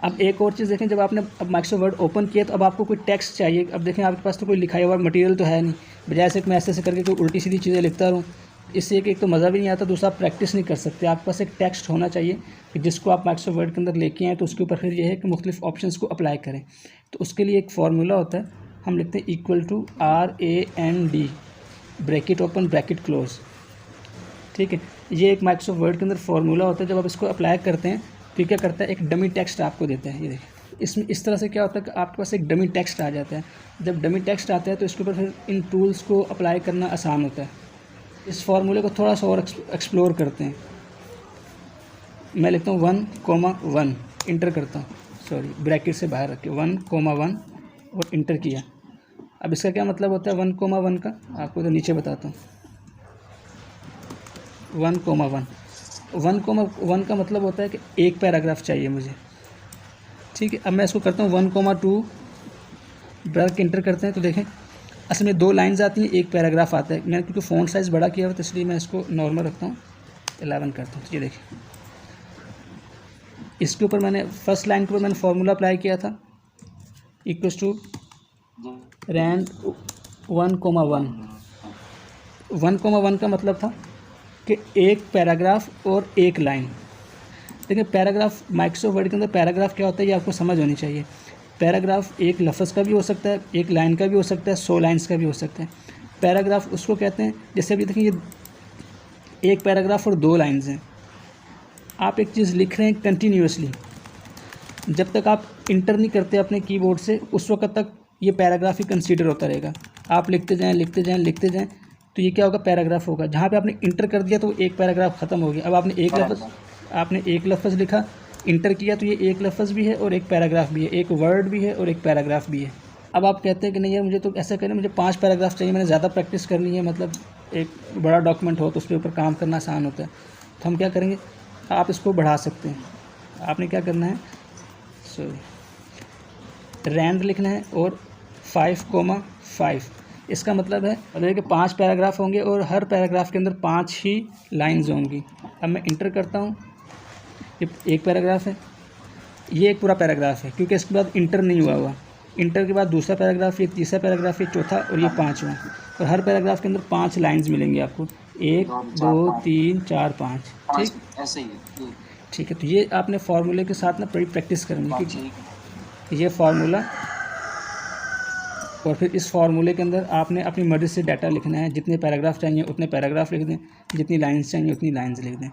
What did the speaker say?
अब एक और चीज़ देखें, जब आपने अब माइक्रोसॉफ्ट वर्ड ओपन किया तो अब आपको कोई टेक्स्ट चाहिए। अब देखें आपके पास तो कोई लिखा हुआ मटेरियल तो है नहीं, बजाय से मैं ऐसे करके कोई उल्टी सीधी चीज़ें लिखता रहूँ, इससे एक तो मज़ा भी नहीं आता, दूसरा आप प्रैक्टिस नहीं कर सकते। आपके पास एक टेक्स्ट होना चाहिए कि जिसको आप माइक्रोसॉफ्ट वर्ड के अंदर लेके आएँ, तो उसके ऊपर फिर ये है कि मुख्तलिफ ऑप्शंस को अप्लाई करें। तो उसके लिए एक फार्मूला होता है, हम लिखते हैं =RAND bracket open bracket close. ठीक है, ये एक माइक्रोसॉफ्ट वर्ड के अंदर फार्मूला होता है। जब आप इसको अप्लाई करते हैं तो क्या करता है, एक डमी टेक्स्ट आपको देता है। ये देखिए, इसमें इस तरह से क्या होता है कि आपके पास एक डमी टेक्स्ट आ जाता है। जब डमी टेक्स्ट आता है तो इसके ऊपर फिर इन टूल्स को अप्लाई करना आसान होता है। इस फार्मूले को थोड़ा सा और एक्सप्लोर करते हैं। मैं लिखता हूँ 1,1 इंटर करता हूँ, सॉरी ब्रैकेट से बाहर रख के 1,1 और इंटर किया। अब इसका क्या मतलब होता है 1,1 का, आपको तो नीचे बताता हूँ। 1,1 का मतलब होता है कि एक पैराग्राफ चाहिए मुझे। ठीक है, अब मैं इसको करता हूँ 1,2 ब्रैकेट इंटर करते हैं तो देखें असल में 2 लाइन्स आती हैं, एक पैराग्राफ आता है। मैंने क्योंकि फ़ॉन्ट साइज़ बड़ा किया हुआ तो इसलिए मैं इसको नॉर्मल रखता हूँ, 11 करता हूँ। तो ये देखिए, इसके ऊपर मैंने फर्स्ट लाइन के ऊपर मैंने फार्मूला अप्लाई किया था =RAND 1,1। 1,1 का मतलब था कि एक पैराग्राफ और एक लाइन। देखिए पैराग्राफ, माइक्रोसॉफ्ट वर्ड के अंदर पैराग्राफ क्या होता है ये आपको समझ होनी चाहिए। पैराग्राफ एक लफ्ज़ का भी हो सकता है, एक लाइन का भी हो सकता है, 100 लाइन्स का भी हो सकता है। पैराग्राफ उसको कहते हैं, जैसे अभी देखिए ये एक पैराग्राफ और 2 लाइन्स हैं। आप एक चीज़ लिख रहे हैं कंटिन्यूसली, जब तक आप इंटर नहीं करते अपने कीबोर्ड से उस वक्त तक ये पैराग्राफ ही कंसीडर होता रहेगा। आप लिखते जाएं लिखते जाएं लिखते जाएं तो ये क्या होगा, पैराग्राफ होगा। जहाँ पे आपने इंटर कर दिया तो एक पैराग्राफ ख़त्म हो गया। अब आपने एक लफ्ज़ लिखा, इंटर किया, तो ये एक लफ्ज़ भी है और एक पैराग्राफ भी है, एक वर्ड भी है और एक पैराग्राफ भी है। अब आप कहते हैं कि नहीं यार मुझे तो ऐसा करें, मुझे 5 पैराग्राफ चाहिए, मैंने ज़्यादा प्रैक्टिस करनी है, मतलब एक बड़ा डॉक्यूमेंट हो तो उसके ऊपर काम करना आसान होता है। तो हम क्या करेंगे, आप इसको बढ़ा सकते हैं। आपने क्या करना है, रैंड लिखना है और 5,5। इसका मतलब है कि 5 पैराग्राफ होंगे और हर पैराग्राफ के अंदर 5 ही लाइंस होंगी। अब मैं इंटर करता हूँ, ये एक पैराग्राफ है, ये एक पूरा पैराग्राफ है क्योंकि इसके बाद इंटर नहीं हुआ। इंटर के बाद दूसरा पैराग्राफ, ये तीसरा पैराग्राफ, ये चौथा और ये 5वां। और हर पैराग्राफ के अंदर 5 लाइंस मिलेंगी आपको, 1 2 3 4 5। ठीक, ऐसे ही ठीक है। तो ये आपने फार्मूले के साथ ना बड़ी प्रैक्टिस करनी है, क्योंकि ये फार्मूला और फिर इस फार्मूले के अंदर आपने अपनी मर्ज़ी से डाटा लिखना है। जितने पैराग्राफ चाहिए उतने पैराग्राफ लिख दें, जितनी लाइंस चाहिए उतनी लाइंस लिख दें।